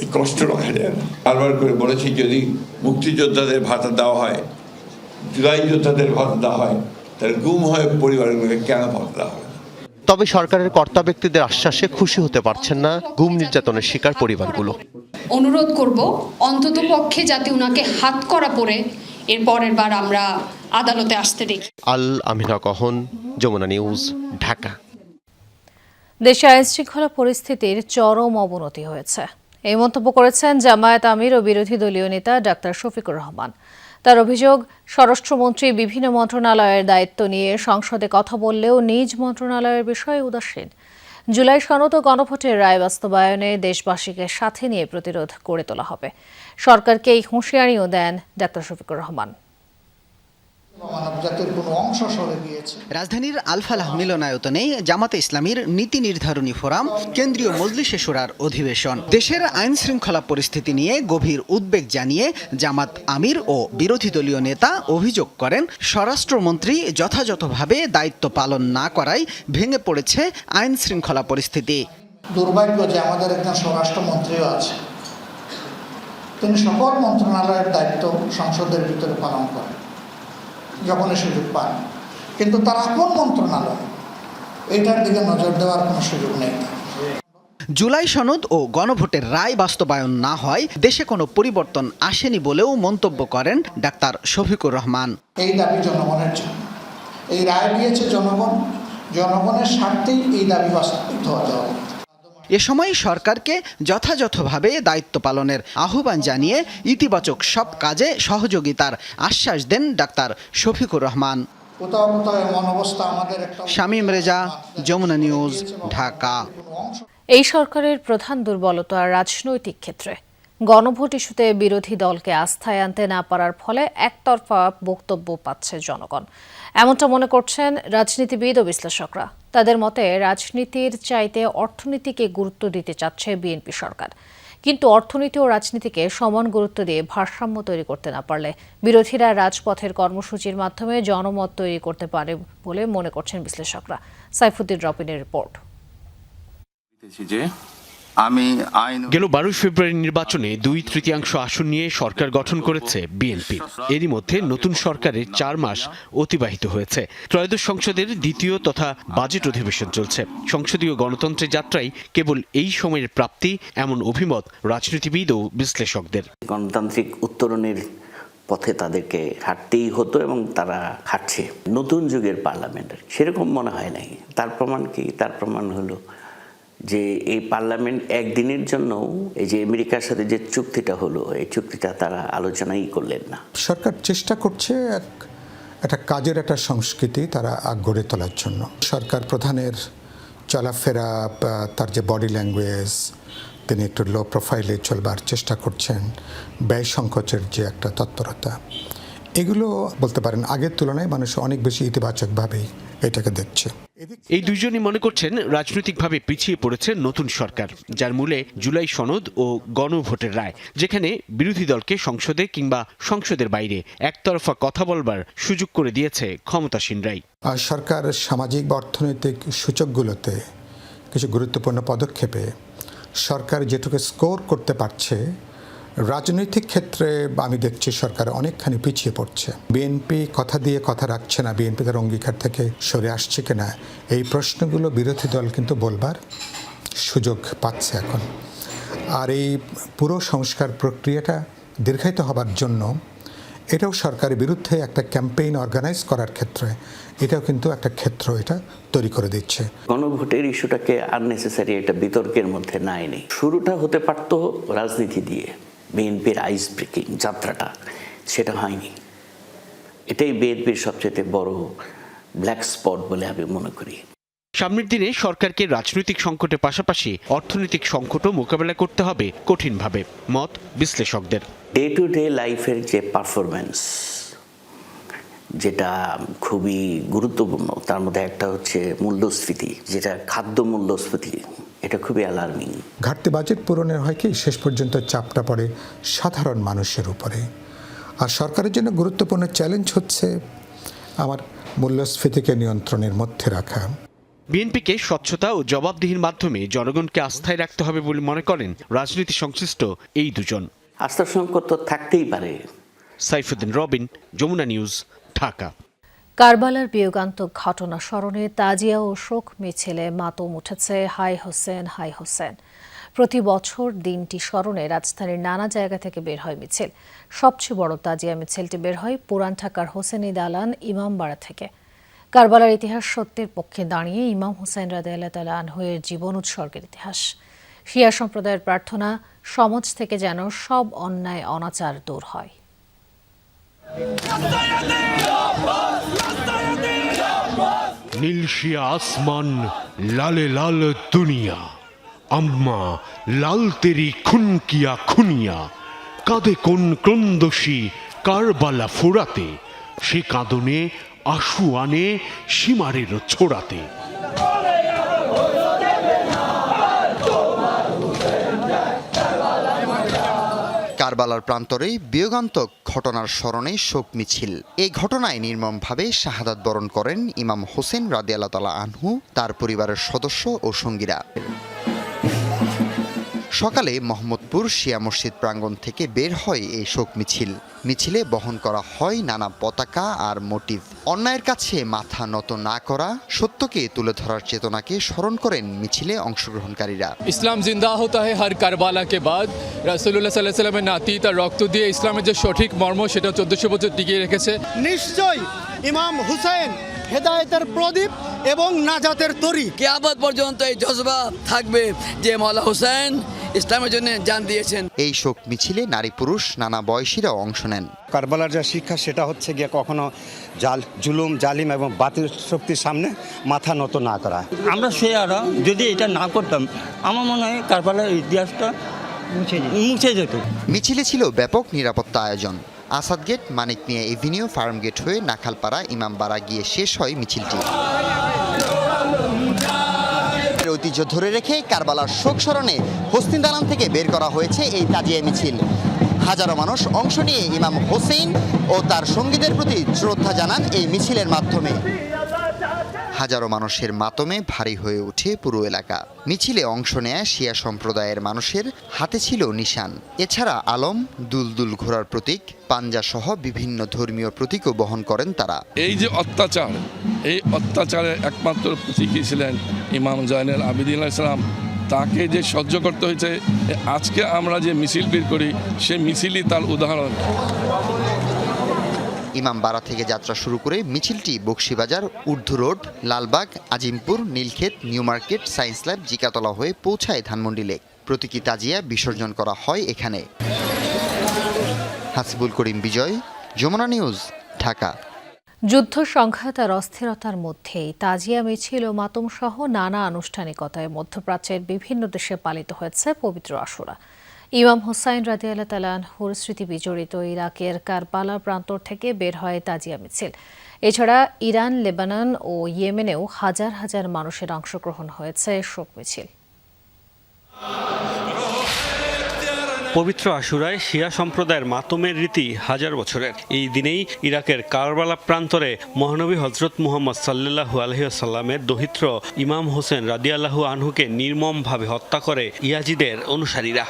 এই কষ্ট রাখা যায় না, বারবার করে বলেছি যদি মুক্তিযোদ্ধাদের ভাতা দেওয়া হয়, জুলাই যোদ্ধাদের ভাতা দেওয়া হয়, তাহলে গুম হয়ে পরিবারগুলোকে কেন ভাতা দেওয়া হয়? তবে সরকারের কর্তা ব্যক্তিদের আশ্বাসে খুশি হতে পারছেন না গুম নির্যাতনের শিকার পরিবারগুলো। অনুরোধ করব অন্তত পক্ষে যাতে উনাকে হাত করা পড়ে এর পরের বার আমরা আদালতে আসতে দেখি। আল আমিনা কহন, যমুনা নিউজ, ঢাকা। দেশে আইনশৃঙ্খলা পরিস্থিতির চরম অবনতি হয়েছে, এই মন্তব্য করেছেন জামায়াত আমির ও বিরোধী দলীয় নেতা ডাক্তার শফিকুর রহমান। তার অভিযোগ, স্বরাষ্ট্রমন্ত্রী বিভিন্ন মন্ত্রণালয়ের দায়িত্ব নিয়ে সংসদে কথা বললেও নিজ মন্ত্রণালয়ের বিষয়ে উদাসীন। জুলাই সনদ ও গণভোটের রায় বাস্তবায়নে দেশবাসীকে সাথে নিয়ে প্রতিরোধ গড়ে তোলা হবে। সরকারকে এই হুঁশিয়ারিও দেন ডাক্তার শফিকুর রহমান। রাজধানীর আল-ফালাহ মিলনায়তনে জামাতে ইসলামীর নীতি নির্ধারণী ফোরাম কেন্দ্রীয় মজলিসে শুরার অধিবেশন। দেশের আইন শৃঙ্খলা পরিস্থিতি নিয়ে গভীর উদ্বেগ জানিয়ে জামাত আমির ও বিরোধী দলীয় নেতা অভিযোগ করেন, স্বরাষ্ট্রমন্ত্রী যথাযথভাবে দায়িত্ব পালন না করায় ভেঙে পড়েছে আইন শৃঙ্খলা পরিস্থিতি। দুর্ভাগ্য যে আমাদের একজন স্বরাষ্ট্রমন্ত্রীও আছে, তিনি সকল মন্ত্রণালয়ের দায়িত্ব সংসদের ভিতরে পালন করেন যখনই সুযোগ পান, কিন্তু তার আপন মন্ত্রণালয় এটার দিকে নজর দেওয়ার কোনো সুযোগ নেই। জুলাই সনদ ও গণভোটের রায় বাস্তবায়ন না হয় দেশে কোনো পরিবর্তন আসেনি বলেও মন্তব্য করেন ডাক্তার শফিকুর রহমান। এই দাবি জনগণের জন্য, এই রায় দিয়েছে জনগণ, জনগণের স্বার্থেই এই দাবি বাস্তবায়িত হতে হবে। এ সময় সরকারকে যথাযথভাবে দায়িত্ব পালনের আহ্বান জানিয়ে ইতিবাচক সব কাজে সহযোগিতার আশ্বাস দেন ডাক্তার শফিকুর রহমান। শামীম রেজা, যমুনা নিউজ, ঢাকা। এই সরকারের প্রধান দুর্বলতা রাজনৈতিক ক্ষেত্রে। গণভোট ইস্যুতে বিরোধী দলকে আস্থায় আনতে না পারার ফলে একতরফা বক্তব্য পাচ্ছে জনগণ, এমনটা মনে করছেন রাজনীতিবিদ ও বিশ্লেষকরা। তাদের মতে রাজনীতির চাইতে অর্থনীতিকে গুরুত্ব দিতে চাচ্ছে বিএনপি সরকার, কিন্তু অর্থনীতি ও রাজনীতিকে সমান গুরুত্ব দিয়ে ভারসাম্য তৈরি করতে না পারলে বিরোধীরা রাজপথের কর্মসূচির মাধ্যমে জনমত তৈরি করতে পারে বলে মনে করছেন বিশ্লেষকরা। সাইফুদ্দিন রবিনের রিপোর্ট। গেল 12 ফেব্রুয়ারি নির্বাচনে 2/3 আসন নিয়ে সরকার গঠন করেছে বিএনপি। এরই মধ্যে নতুন সরকারের 4 মাস অতিবাহিত হয়েছে। ত্রয়োদশ সংসদের দ্বিতীয় তথা বাজেট অধিবেশন চলছে। সংসদীয় গণতন্ত্রের যাত্রায় কেবল এই সময়ের প্রাপ্তি, এমন অভিমত রাজনীতিবিদ ও বিশ্লেষকদের। গণতান্ত্রিক উত্তরণের পথে তাদেরকে হাঁটতেই হতো এবং তারা হাঁটছে। নতুন যুগের পার্লামেন্ট সেরকম মনে হয় নাই। তার প্রমাণ কি? তার প্রমাণ হলো যে এই পার্লামেন্ট একদিনের জন্য এই যে আমেরিকার সাথে যে চুক্তিটা হলো, এই চুক্তিটা তারা আলোচনাই করলেন না। সরকার চেষ্টা করছে একটা কাজের একটা সংস্কৃতি তারা গড়ে তোলার জন্য। সরকার প্রধানের চলাফেরা, তার যে বডি ল্যাঙ্গুয়েজ, তিনি একটু লো প্রোফাইলে চলবার চেষ্টা করছেন, ব্যয় সংকোচের যে একটা তৎপরতা, এগুলো বলতে পারেন আগের তুলনায় মানুষ অনেক বেশি ইতিবাচকভাবেই এটাকে দেখছে। এই দুইজনই মনে করছেন রাজনৈতিকভাবে পিছিয়ে পড়েছে নতুন সরকার, যার মূলে জুলাই সনদ ও গণভোটের রায়, যেখানে বিরোধী দলকে সংসদে কিংবা সংসদের বাইরে একতরফা কথা বলবার সুযোগ করে দিয়েছে ক্ষমতাসীনরাই। সরকার সামাজিক বা অর্থনৈতিক সূচকগুলোতে কিছু গুরুত্বপূর্ণ পদক্ষেপে সরকার যেটুকু স্কোর করতে পারছে, রাজনৈতিক ক্ষেত্রে আমি দেখছি সরকার অনেকখানি পিছিয়ে পড়ছে। বিএনপি কথা দিয়ে কথা রাখছে না, বিএনপি তার অঙ্গীকার থেকে সরে আসছে কিনা, এই প্রশ্নগুলো বিরোধী দল কিন্তু বলবার সুযোগ পাচ্ছে এখন। আর এই পুরো সংস্কার প্রক্রিয়াটা দীর্ঘায়িত হবার জন্য এটাও সরকারের বিরুদ্ধে একটা ক্যাম্পেইন অর্গানাইজ করার ক্ষেত্রে এটাও কিন্তু একটা ক্ষেত্র এটা তৈরি করে দিচ্ছে। গণভোটের ইস্যুটাকে আননেসেসারি একটা বিতর্কের মধ্যে নাই। শুরুটা হতে পারত রাজনীতি দিয়ে, বিএনপির আইস ব্রেকিং যাত্রাটা, সেটা হয়নি। এটাই বিএনপির সবচেয়ে বড় ব্ল্যাক স্পট বলে আমি মনে করি। সামনের দিনে সরকারকে রাজনৈতিক সংকটের পাশাপাশি অর্থনৈতিক সংকটও মোকাবেলা করতে হবে কঠিনভাবে, মত বিশ্লেষকদের। ডে টু ডে লাইফের যে পারফরমেন্স, যেটা খুবই গুরুত্বপূর্ণ, তার মধ্যে একটা হচ্ছে মূল্যস্ফীতি, যেটা খাদ্য মূল্যস্ফীতি, এটা খুবই অ্যালার্মিং। ঘাটতি বাজেট পূরণের হয় কি শেষ পর্যন্ত চাপটা পড়ে সাধারণ মানুষের উপরে। আর সরকারের জন্য গুরুত্বপূর্ণ চ্যালেঞ্জ হচ্ছে আমার মূল্যস্ফীতিকে নিয়ন্ত্রণের মধ্যে রাখা। বিএনপিকে স্বচ্ছতা ও জবাবদিহির মাধ্যমে জনগণকে আস্থায় রাখতে হবে বলে মনে করেন রাজনীতি সংশ্লিষ্ট এই দুজন। আস্থার সংকট তো থাকতেই পারে। সাইফুদ্দিন রবিন, যমুনা নিউজ, ঢাকা। কারবালার বিয়োগান্তক ঘটনা স্মরণে তাজিয়া ও শোক মিছিলে মাতম উঠেছে হাই হোসেন হাই হোসেন। প্রতি বছর দিনটি স্মরণে রাজধানীর নানা জায়গা থেকে বের হয় মিছিল। সবচেয়ে বড় তাজিয়া মিছিলটি বের হয় পুরান ঢাকার হোসেনি দালান ইমামবাড়া থেকে। কারবালার ইতিহাস সত্যের পক্ষে দাঁড়িয়ে ইমাম হোসেন রাদিয়াল্লাহু তাআলা আনহুর জীবন উৎসর্গের ইতিহাস। শিয়া সম্প্রদায়ের প্রার্থনা, সমাজ থেকে যেন সব অন্যায় অনাচার দূর হয়। নীল শিয়া আসমান, লালে লাল দুনিয়া, আম্মা লাল তেরি খুন কিয়া খুনিয়া, কাঁদে কোন ক্রন্দসী কারবালা ফোরাতে, সে কাঁদনে আশু আনে সীমারের ছোড়াতে। কারবালার প্রান্তরে বিয়োগান্তক ঘটনার স্মরণে শোক মিছিল। এই ঘটনায় নির্মমভাবে শাহাদাত বরণ করেন ইমাম হোসেন রাদিয়াল্লাহু তাআলা আনহু, তার পরিবারের সদস্য ও সঙ্গীরা। সকালে মোহাম্মদপুর শিয়া মসজিদ প্রাঙ্গণ থেকে বের হয় এই শোক মিছিল। মিছিলে বহন করা হয় নানা পতাকা আর মোটিভ। অন্যায়ের কাছে মাথা নত না করা, সত্যকে তুলে ধরার চেতনাকে স্মরণ করেন মিছিলে অংশগ্রহণকারীরা। ইসলাম জিন্দা হতা হয় হর কারবালা কে বাদ। রাসূলুল্লাহ সাল্লাল্লাহু আলাইহি ওয়াসাল্লামের নাতি তার রক্ত দিয়ে ইসলামের যে সঠিক মর্ম সেটা 1400 বছর টিকিয়ে রেখেছে। নিশ্চয় ইমাম হুসাইন হেদায়েতের প্রদীপ এবং নাজাতের তরি। কিয়ামত পর্যন্ত এই জজবা থাকবে যে মাওলা হোসেন ইসলামের জন্য জান দিয়েছেন। এই শোক মিছিলে নারী পুরুষ নানা বয়সীরা অংশ নেন। কারবালার যে শিক্ষা সেটা হচ্ছে গিয়ে কখনো জুলুম জালিম এবং বাতিল শক্তির সামনে মাথা নত না করা। আমরা শিয়ারা যদি এটা না করতাম, আমার মনে হয় কারবালার ইতিহাসটা মুছে যেত। মিছিলে ছিল ব্যাপক নিরাপত্তা আয়োজন। আসাদ গেট, মানিক মিয়া এভিনিউ, ফার্ম গেট হয়ে নাখালপাড়া, ইমামবাড়া গিয়ে শেষ হয় মিছিলটি। ঐতিহ্য ধরে রেখে কারবালার শোক স্মরণে হোসনি দালান থেকে বের করা হয়েছে এই তাজিয়া মিছিল। হাজারো মানুষ অংশ নিয়ে ইমাম হোসেন ও তার সঙ্গীদের প্রতি শ্রদ্ধা জানান এই মিছিলের মাধ্যমে। হাজারো মানুষের মাতমে ভারী হয়ে ওঠে পুরো এলাকা। মিছিলে অংশ নেয় শিয়া সম্প্রদায়ের মানুষের হাতে ছিল নিশান। এছাড়া আলম, দুলদুল ঘোড়ার প্রতীক, পাঞ্জা সহ বিভিন্ন ধর্মীয় প্রতীকও বহন করেন তারা। এই যে অত্যাচার, এই অত্যাচারের একমাত্র প্রতীকী ছিলেন ইমাম জয়নুল আবেদিন আলাইহিস সালাম। তাকে যে সহ্য করতে হয়েছে, আজকে আমরা যে মিছিল বের করি সে মিছিলই তার উদাহরণ। ইমামবাড়া থেকে যাত্রা শুরু করে মিছিলটি Bakshibazar, Urdu road, Lalbagh, Azimpur, Nilkhet, New Market, Science Lab, Jigatola হয়ে পৌঁছায় ধানমন্ডি লেক। প্রতীকী তাজিয়া বিসর্জন করা হয় এখানে। হাসিবুল করিম বিজয়, যমুনা নিউজ, ঢাকা। যুদ্ধ সংঘাত আর অস্থিরতার মধ্যেই তাজিয়া মিছিল ও মাতম সহ নানা আনুষ্ঠানিকতায় মধ্যপ্রাচ্যের বিভিন্ন দেশে পালিত হয়েছে পবিত্র আশুরা। ইমাম হোসাইন রাদিয়াল্লাহু তাআলা আনহুর স্মৃতি বিজড়িত ইরাকের কারবালা প্রান্তর থেকে বের হয় তাজিয়া মিছিল। এছাড়া ইরান, লেবানন ও ইয়েমেনেও হাজার হাজার মানুষের অংশগ্রহণ হয়েছে শোক মিছিল। পবিত্র আশুরায় শিয়া সম্প্রদায়ের মাতমের রীতি হাজার বছরের। এই দিনেই ইরাকের কারবালা প্রান্তরে মহানবী হযরত মুহাম্মদ সাল্লাল্লাহু আলাইহি ওয়াসাল্লামের দৌহিত্র ইমাম হোসেন রাদিয়াল্লাহু আনহুকে নির্মমভাবে হত্যা করে ইয়াজিদের অনুসারীরা।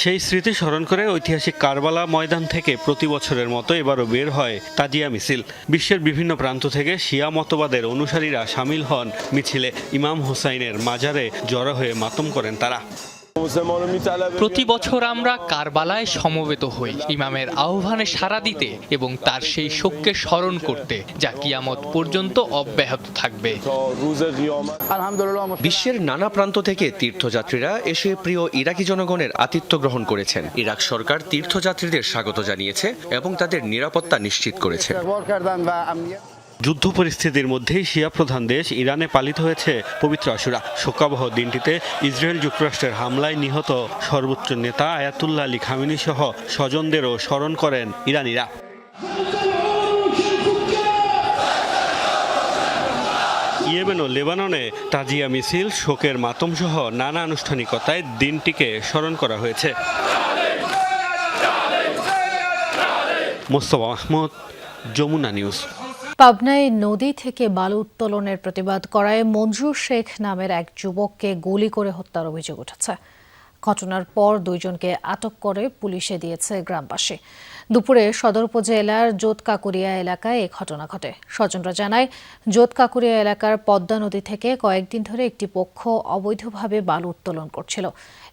সেই স্মৃতি স্মরণ করে ঐতিহাসিক কারবালা ময়দান থেকে প্রতি বছরের মতো এবারও বের হয় তাজিয়া মিছিল। বিশ্বের বিভিন্ন প্রান্ত থেকে শিয়া মতবাদের অনুসারীরা সামিল হন মিছিলে। ইমাম হোসাইনের মাজারে জড়ো হয়ে মাতম করেন তারা। প্রতি বছর আমরা কারবালায় সমবেত হই ইমামের আহ্বানে সাড়া দিতে এবং তার সেই শোককে স্মরণ করতে, যা কিয়ামত পর্যন্ত অব্যাহত থাকবে। বিশ্বের নানা প্রান্ত থেকে তীর্থযাত্রীরা এসে প্রিয় ইরাকি জনগণের আতিথ্য গ্রহণ করেছেন। ইরাক সরকার তীর্থযাত্রীদের স্বাগত জানিয়েছে এবং তাদের নিরাপত্তা নিশ্চিত করেছে। যুদ্ধ পরিস্থিতির মধ্যেই শিয়া প্রধান দেশ ইরানে পালিত হয়েছে পবিত্র আশুরা। শোকাবহ দিনটিতে ইসরায়েল যুক্তরাষ্ট্রের হামলায় নিহত সর্বোচ্চ নেতা আয়াতুল্লাহ আলী খামেনি সহ স্বজনদেরও স্মরণ করেন ইরানিরা। ইয়েমেন ও লেবাননে তাজিয়া মিছিল, শোকের মাতম সহ নানা আনুষ্ঠানিকতায় দিনটিকে স্মরণ করা হয়েছে। মোস্তফা মাহমুদ, যমুনা নিউজ। পাবনায় নদী থেকে বালু উত্তোলনের প্রতিবাদ করায় মঞ্জুর শেখ নামের এক যুবককে গুলি করে হত্যার অভিযোগ উঠেছে। ঘটনার পর দুইজনকে আটক করে পুলিশে দিয়েছে গ্রামবাসী। দুপুরে সদর উপজেলার জোতকাকুরিয়া এলাকায় এই ঘটনা ঘটে। স্বজনরা জানায়, জোতকাকুরিয়া এলাকার পদ্মা নদী থেকে কয়েকদিন ধরে একটি পক্ষ অবৈধভাবে বালু উত্তোলন করছিল।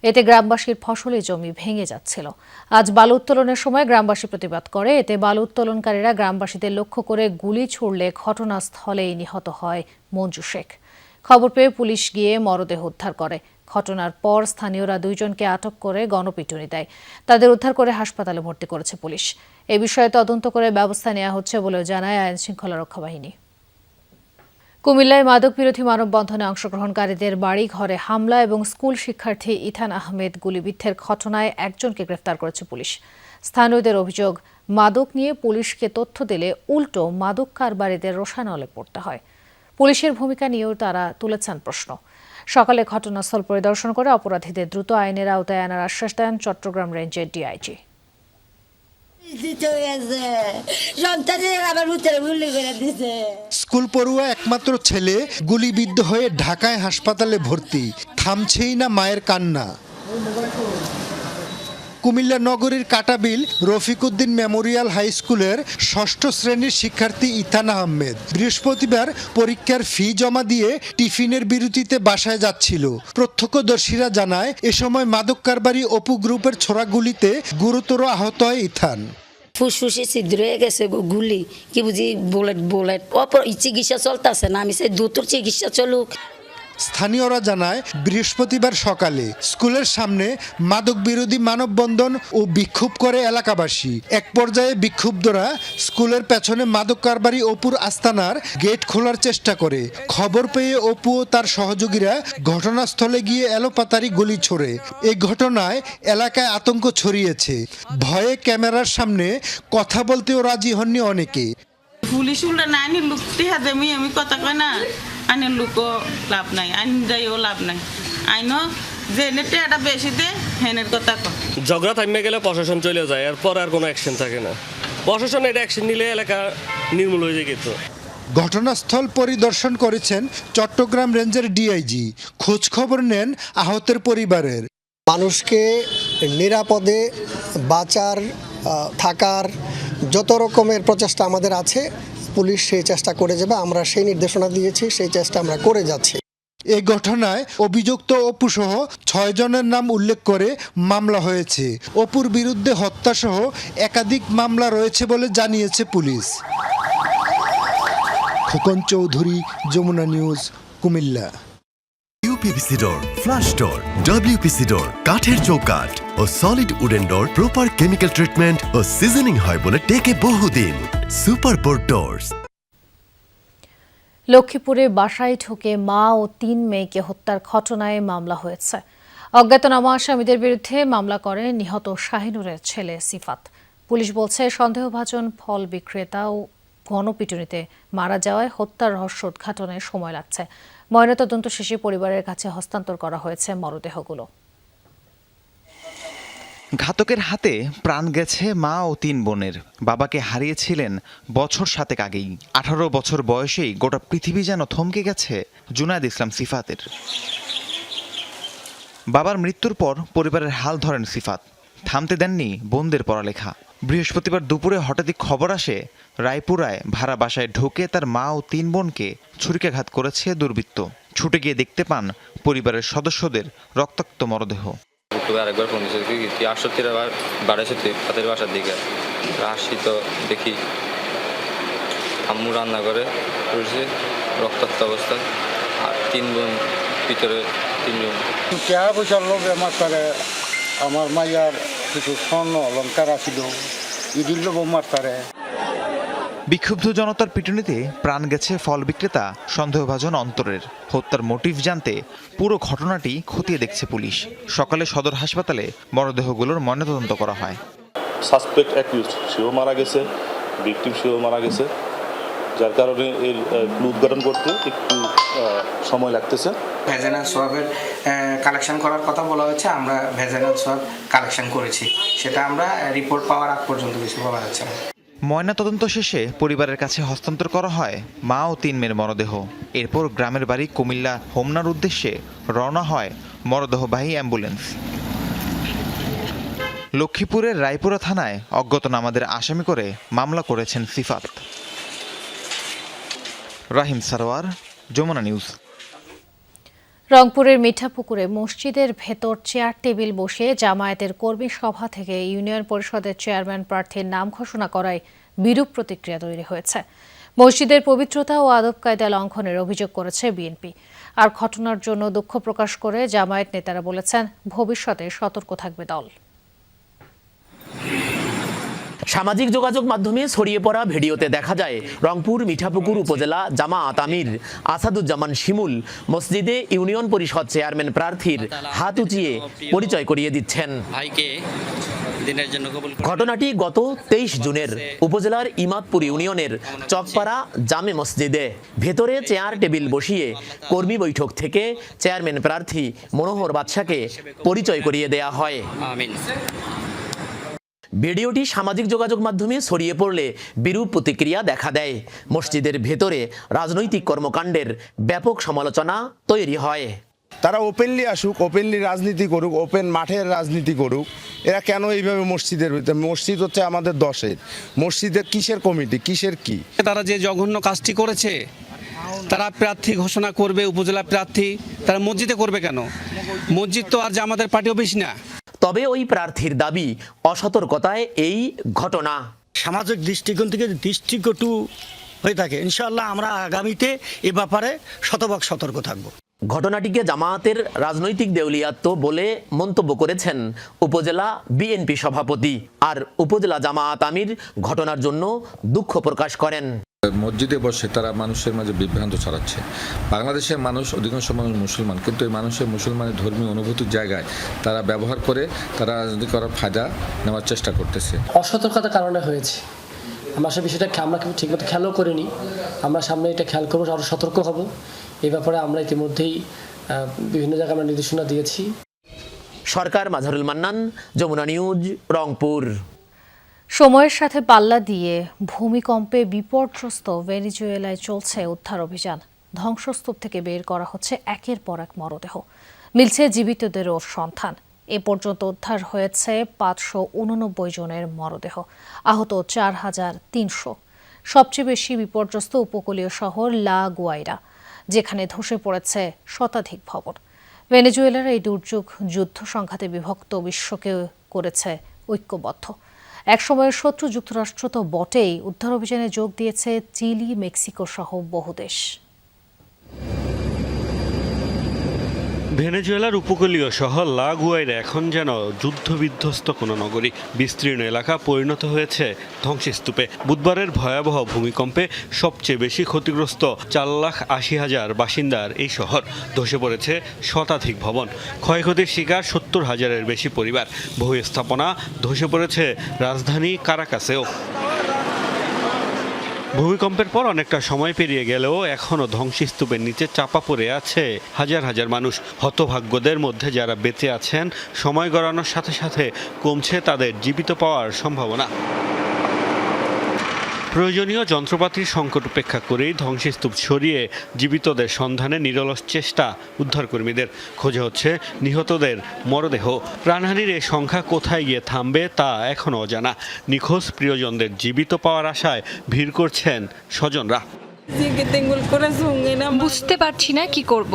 এতে গ্রামবাসীর ফসলি জমি ভেঙে যাচ্ছিল। আজ বালু উত্তোলনের সময় গ্রামবাসী প্রতিবাদ করে। এতে বালু উত্তোলনকারীরা গ্রামবাসীদের লক্ষ্য করে গুলি ছুড়লে ঘটনাস্থলেই নিহত হয় মঞ্জু শেখ। খবর পেয়ে পুলিশ গিয়ে মরদেহ উদ্ধার করে। ঘটনার পর স্থানীয়রা দুইজনকে আটক করে গণপিটুনি দেয়। তাদের উদ্ধার করে হাসপাতালে ভর্তি করেছে পুলিশ। এ বিষয়ে তদন্ত করে ব্যবস্থা নেওয়া হচ্ছে বলেও জানায় আইনশৃঙ্খলা রক্ষা বাহিনী। কুমিল্লায় মাদক বিরোধী মানববন্ধনে অংশগ্রহণকারীদের বাড়ি ঘরে হামলা এবং স্কুল শিক্ষার্থী ইথান আহমেদ গুলিবিদ্ধের ঘটনায় একজনকে গ্রেফতার করেছে পুলিশ। স্থানীয়দের অভিযোগ, মাদক নিয়ে পুলিশকে তথ্য দিলে উল্টো মাদক কারবারিদের রোষানলে পড়তে হয়। পুলিশের ভূমিকা নিয়েও তারা তুলেছেন প্রশ্ন। সকালে ঘটনাস্থল পরিদর্শন করে অপরাধীদের দ্রুত আইনের আওতায় আনার আশ্বাস দেন চট্টগ্রাম রেঞ্জের ডিআইজি। স্কুল পড়ুয়া একমাত্র ছেলে গুলিবিদ্ধ হয়ে ঢাকায় হাসপাতালে ভর্তি, থামছেই না মায়ের কান্না। কুমিল্লা নগরীর কাটাবিল রফিকুদ্দিন মেমোরিয়াল হাই স্কুলের ৬ষ্ঠ শ্রেণীর শিক্ষার্থী ইথান আহমেদ বৃহস্পতিবার পরীক্ষার ফি জমা দিয়ে টিফিনের বিরতিতে বাসায় যাচ্ছিল। প্রত্যক্ষদর্শীরা জানায়, এ সময় মাদক কারবারি অপু গ্রুপের ছোড়া গুলিতে গুরুতর আহত হয় ইথান। ফুসফুসে ছিদ্র হয়ে গেছে গুলি, কি বুঝি বুলেট চিকিৎসা চলতেছে না, আমি সেই দ্রুত চিকিৎসা চলুক। স্থানীয়রা জানায়, বৃহস্পতিবার সকালে স্কুলের সামনে মাদক বিরোধী মানববন্ধন ও বিক্ষোভ করে এলাকাবাসী। এক পর্যায়ে বিক্ষুব্ধরা স্কুলের পেছনে মাদক কারবারি অপুর আস্তানার গেট খোলার চেষ্টা করে। খবর পেয়ে অপু ও তার সহযোগীরা ঘটনাস্থলে গিয়ে এলোপাতাড়ি গুলি ছোড়ে। এই ঘটনায় এলাকায় আতঙ্ক ছড়িয়েছে। ভয়ে ক্যামেরার সামনে কথা বলতেও রাজি হননি অনেকে। পুলিশ উল্টা না আইনের লোক টিহা দেমি আমি কথা কয় না, আইনের লোকও লাভ নাই, আইন যাইও লাভ নাই। আইনও যে টেহাটা বেশি দে হেনের কথা কয়। ঝগড়া থামে গেলে প্রশাসন চলে যায়, এরপর আর কোনো অ্যাকশন থাকে না। প্রশাসন এটা অ্যাকশন নিলে এলাকা নির্মূল হয়ে যায়। কিন্তু ঘটনাস্থল পরিদর্শন করেছেন চট্টগ্রাম রেঞ্জের ডিআইজি। খোঁজ খবর নেন আহতের পরিবারের। মানুষকে নিরাপদে বাঁচার, থাকার যত রকমের প্রচেষ্টা আমাদের আছে, পুলিশ সেই চেষ্টা করে যাবে। আমরা সেই নির্দেশনা দিয়েছি, সেই চেষ্টা আমরা করে যাচ্ছি। এই ঘটনায় অভিযুক্ত অপু সহ ৬ জনের নাম উল্লেখ করে মামলা হয়েছে। অপুর বিরুদ্ধে হত্যাসহ একাধিক মামলা রয়েছে বলে জানিয়েছে পুলিশ। Khokon Chowdhury, Jamuna News, Cumilla. UPVC door, flush door, WPC door, কাঠের চৌকাঠ ও solid wooden door proper chemical treatment ও সিজনিং হয় বলে টেকে বহুদিন। Superboard doors. লক্ষ্মীপুরে বাসায় ঢুকে মা ও ৩ মেয়েকে হত্যার ঘটনায় মামলা হয়েছে। অজ্ঞাতনামা আসামিদের বিরুদ্ধে মামলা করে নিহত শাহিনুরের ছেলে সিফাত। পুলিশ বলছে, সন্দেহভাজন ফল বিক্রেতা ও গণপিটুনিতে মারা যাওয়ায় হত্যার রহস্য উদ্ঘাটনে সময় লাগছে। ময়নাতদন্ত শেষে পরিবারের কাছে হস্তান্তর করা হয়েছে মরদেহগুলো। ঘাতকের হাতে প্রাণ গেছে মা ও ৩ বোনের। বাবাকে হারিয়েছিলেন বছর 7 আগেই। 18 বছর বয়সেই গোটা পৃথিবী যেন থমকে গেছে জুনায়েদ ইসলাম সিফাতের। বাবার মৃত্যুর পর পরিবারের হাল ধরেন সিফাত। থামতে দেননি বোনদের পড়ালেখা। বৃহস্পতিবার দুপুরে হঠাৎই খবর আসে, রায়পুরায় ভাড়া বাসায় ঢুকে তার মা ও ৩ বোনকে ছুরিকাঘাত করেছে দুর্বৃত্ত। ছুটে গিয়ে দেখতে পান পরিবারের সদস্যদের রক্তাক্ত মরদেহ। তুই আরেকবার ফোন দিচ্ছে তুই আসো আবার বাড়াইছে তুই তাদের বাসার দিকে আসি তো দেখি আম্মু রান্না করে রয়েছে রক্তাক্ত অবস্থায় আর 3 বোন ভিতরে 3 জন। টাকা পয়সার লোভ আমার মাইয়ার কিছু স্বর্ণ অলঙ্কার আসিল ইদিল লোভ মারতারে। বিক্ষুব্ধ জনতার পিটুনিতে প্রাণ গেছে ফল বিক্রেতা সন্দেহভাজন অন্তরের। হত্যার মোটিভ জানতে পুরো ঘটনাটি খতিয়ে দেখছে পুলিশ। সকালে সদর হাসপাতালে মরদেহগুলোর ময়নাতদন্ত করা হয়। সাসপেক্ট অ্যাকিউজড সেও মারা গেছে, ভিকটিম সেও মারা গেছে, যার কারণে এর ক্লু উদ্ঘাটন করতে একটু সময় লাগতেছে। ভেজাইনাল সোয়াবের কালেকশন করার কথা বলা হয়েছে, আমরা ভেজাইনাল সোয়াব কালেকশন করেছি, সেটা আমরা রিপোর্ট পাওয়ার আগ পর্যন্ত কিছু পাওয়া যাচ্ছে না। ময়নাতদন্ত শেষে পরিবারের কাছে হস্তান্তর করা হয় মা ও 3 মেয়ের মরদেহ। এরপর গ্রামের বাড়ি কুমিল্লা হোমনার উদ্দেশ্যে রওনা হয় মরদেহবাহী অ্যাম্বুলেন্স। লক্ষ্মীপুরের রায়পুরা থানায় অজ্ঞাতনামাদের আসামি করে মামলা করেছেন সিফাত। রাহিম সারোয়ার, যমুনা নিউজ। রংপুরের মিঠাপুকুরে মসজিদের ভেতর চেয়ার টেবিল বসিয়ে জামায়াতের কর্মী সভা থেকে ইউনিয়ন পরিষদের চেয়ারম্যান প্রার্থীর নাম ঘোষণা করায় বিরূপ প্রতিক্রিয়া তৈরি হয়েছে। মসজিদের পবিত্রতা ও আদব কায়দা লঙ্ঘনের অভিযোগ করেছে বিএনপি। আর ঘটনার জন্য দুঃখ প্রকাশ করে জামায়াত নেতারা বলেছেন ভবিষ্যতে সতর্ক থাকবে দল। সামাজিক যোগাযোগ মাধ্যমে ছড়িয়ে পড়া ভিডিওতে দেখা যায় রংপুর মিঠাপুকুর উপজেলা জামায়াত আমির আসাদুজ্জামান শিমুল মসজিদে ইউনিয়ন পরিষদ চেয়ারম্যান প্রার্থীর হাত উঁচিয়ে পরিচয় করিয়ে দিচ্ছেন। ঘটনাটি গত 23 জুনের উপজেলার ইমাদপুর ইউনিয়নের চকপাড়া জামে মসজিদে। ভেতরে চেয়ার টেবিল বসিয়ে কর্মী বৈঠক থেকে চেয়ারম্যান প্রার্থী মনোহর বাদশাকে পরিচয় করিয়ে দেয়া হয়। ভিডিওটি সামাজিক যোগাযোগ মাধ্যমে ছড়িয়ে পড়লে বিরূপ প্রতিক্রিয়া দেখা দেয়। মসজিদের ভেতরে রাজনৈতিক কর্মকাণ্ডের ব্যাপক সমালোচনা তৈরি হয়। তারা ওপেনলি আসুক, ওপেনলি রাজনীতি করুক, ওপেন মাঠের রাজনীতি করুক। এরা কেন এইভাবে মসজিদের ভিতরে? মসজিদ হচ্ছে আমাদের দশের, মসজিদের কিসের কমিটি, কিসের কি? তারা যে জঘন্য কাজটি করেছে, তারা প্রার্থী ঘোষণা করবে, উপজেলা প্রার্থী, তারা মসজিদে করবে কেন? মসজিদ তো আর আমাদের পার্টি অফিস না। তবে ওই প্রার্থীর দাবি অসতর্কতায় এই ঘটনা। সামাজিক দৃষ্টিকোণ থেকে দৃষ্টিকটু হয়ে থাকে, ইনশাআল্লাহ আমরা আগামীতে এ ব্যাপারে শতভাগ সতর্ক থাকব। ঘটনাটিকে জামায়াতের রাজনৈতিক দেউলিয়াত্ব বলে মন্তব্য করেছেন উপজেলা বিএনপি সভাপতি। আর উপজেলা জামায়াত আমির ঘটনার জন্য দুঃখ প্রকাশ করেন। মসজিদে বসে তারা মানুষের মাঝে বিভ্রান্ত ছড়াচ্ছে। বাংলাদেশের মানুষ অধিকাংশ মানুষ মুসলমান, কিন্তু এই মানুষের মুসলমানের ধর্মীয় অনুভূতির জায়গায় তারা ব্যবহার করে তারা রাজনীতি করার ফায়দা নেওয়ার চেষ্টা করতেছে। অসতর্কতার কারণে হয়েছে। আমরা সে বিষয়টা আমরা ঠিকমতো খেয়ালও করিনি। আমরা সামনে এটা খেয়াল করবো, আরও সতর্ক হব। এই ব্যাপারে আমরা ইতিমধ্যেই বিভিন্ন জায়গায় আমরা নির্দেশনা দিয়েছি। সরকার, মাজহারুল মান্নান, যমুনা নিউজ, রংপুর। সময়ের সাথে পাল্লা দিয়ে ভূমিকম্পে বিপর্যস্ত ভেনেজুয়েলায় চলছে উদ্ধার অভিযান। ধ্বংসস্তূপ থেকে বের করা হচ্ছে একের পর এক মরদেহ। মিলছে জীবিতদেরও সন্ধান। এ পর্যন্ত উদ্ধার হয়েছে 589 জনের মরদেহ, আহত 4300। সবচেয়ে বেশি বিপর্যস্ত উপকূলীয় শহর লা গুয়াইরা, যেখানে ধসে পড়েছে শতাধিক ভবন। ভেনেজুয়েলার এই দুর্যোগ যুদ্ধ সংঘাতে বিভক্ত বিশ্বকে করেছে ঐক্যবদ্ধ। একসময়ের শত্রু যুক্তরাষ্ট্র তো বটেই, উদ্ধার অভিযানে যোগ দিয়েছে চিলি, মেক্সিকো সহ বহু দেশ। ভেনেজুয়েলার উপকূলীয় শহর লা গুয়াইরা এখন যেন যুদ্ধবিধ্বস্ত কোনো নগরী। বিস্তীর্ণ এলাকা পরিণত হয়েছে ধ্বংসস্তূপে। বুধবারের ভয়াবহ ভূমিকম্পে সবচেয়ে বেশি ক্ষতিগ্রস্ত 4,80,000 বাসিন্দার এই শহর। ধসে পড়েছে শতাধিক ভবন, ক্ষয়ক্ষতির শিকার 70,000-এর বেশি পরিবার। বহু স্থাপনা ধসে পড়েছে রাজধানী কারাকাসেও। ভূমিকম্পের পর অনেকটা সময় পেরিয়ে গেলেও এখনও ধ্বংসস্তূপের নিচে চাপা পড়ে আছে হাজার হাজার মানুষ। হতভাগ্যদের মধ্যে যারা বেঁচে আছেন, সময় গড়ানোর সাথে সাথে কমছে তাদের জীবিত পাওয়ার সম্ভাবনা। প্রয়োজনীয় যন্ত্রপাতির সংকট উপেক্ষা করেই ধ্বংসস্তূপ সরিয়ে জীবিতদের সন্ধানে নিরলস চেষ্টা উদ্ধারকর্মীদের। খোঁজা হচ্ছে নিহতদের মরদেহ। প্রাণহানির এই সংখ্যা কোথায় গিয়ে থামবে তা এখনও অজানা। নিখোঁজ প্রিয়জনদের জীবিত পাওয়ার আশায় ভিড় করছেন স্বজনরা। বুঝতে পারছি না কি করব।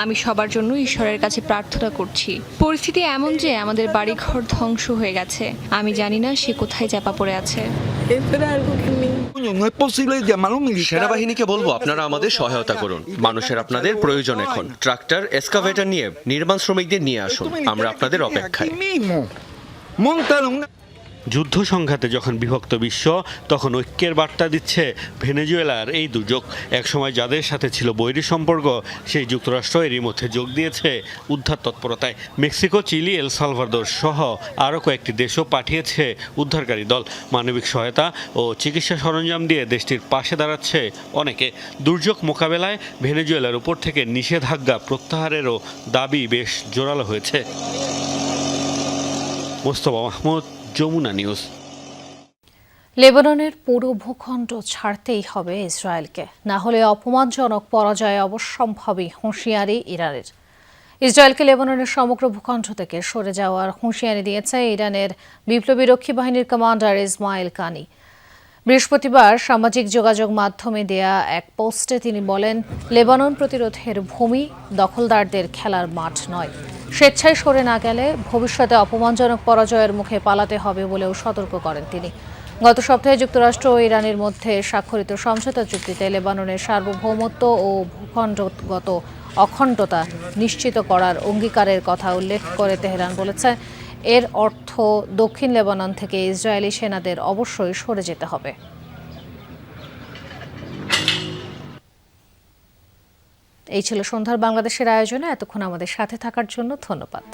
আমি সবার জন্য ঈশ্বরের কাছে প্রার্থনা করছি। পরিস্থিতি এমন যে আমাদের বাড়িঘর ধ্বংস হয়ে গেছে। আমি জানি না সে কোথায় চাপা পড়ে আছে। সেনাবাহিনীকে বলবো আপনারা আমাদের সহায়তা করুন। মানুষের আপনাদের প্রয়োজন এখন। ট্রাক্টর, এক্সকাভেটর নিয়ে নির্মাণ শ্রমিকদের নিয়ে আসুন। আমরা আপনাদের অপেক্ষায়। যুদ্ধ সংঘাতে যখন বিভক্ত বিশ্ব, তখন ঐক্যের বার্তা দিচ্ছে ভেনেজুয়েলার এই দুর্যোগ। একসময় যাদের সাথে ছিল বৈরী সম্পর্ক, সেই যুক্তরাষ্ট্র এরই মধ্যে যোগ দিয়েছে উদ্ধার তৎপরতায়। মেক্সিকো, চিলি, এল সালভাদোর সহ আরও কয়েকটি দেশও পাঠিয়েছে উদ্ধারকারী দল। মানবিক সহায়তা ও চিকিৎসা সরঞ্জাম দিয়ে দেশটির পাশে দাঁড়াচ্ছে অনেকে। দুর্যোগ মোকাবেলায় ভেনেজুয়েলার উপর থেকে নিষেধাজ্ঞা প্রত্যাহারেরও দাবি বেশ জোরালো হয়েছে। মোস্তফা মাহমুদ, যমুনা নিউজ। লেবাননের পুরো ভূখণ্ড ছাড়তেই হবে ইসরায়েলকে, না হলে অপমানজনক পরাজয় অবশ্যম্ভাবী হুঁশিয়ারি ইরানের। ইসরায়েলকে লেবাননের সমগ্র ভূখণ্ড থেকে সরে যাওয়ার হুঁশিয়ারি দিয়েছে ইরানের বিপ্লবী রক্ষী বাহিনীর কমান্ডার ইসমাইল কানি। বৃহস্পতিবার সামাজিক যোগাযোগ মাধ্যমে দেয়া এক পোস্টে তিনি বলেন, লেবানন প্রতিরোধের ভূমি দখলদারদের খেলার মাঠ নয়। স্বেচ্ছায় সরে না গেলে ভবিষ্যতে অপমানজনক পরাজয়ের মুখে পালাতে হবে বলেও সতর্ক করেন তিনি। গত সপ্তাহে যুক্তরাষ্ট্র ও ইরানের মধ্যে স্বাক্ষরিত সমঝোতা চুক্তিতে লেবাননের সার্বভৌমত্ব ও ভূখণ্ডগত অখণ্ডতা নিশ্চিত করার অঙ্গীকারের কথা উল্লেখ করে তেহরান বলেছে, এর অর্থ দক্ষিণ লেবানন থেকে ইসরায়েলি সেনাদের অবশ্যই সরে যেতে হবে। এই ছিল সন্ধ্যার বাংলাদেশের আয়োজনে। এতক্ষণ আমাদের সাথে থাকার জন্য ধন্যবাদ।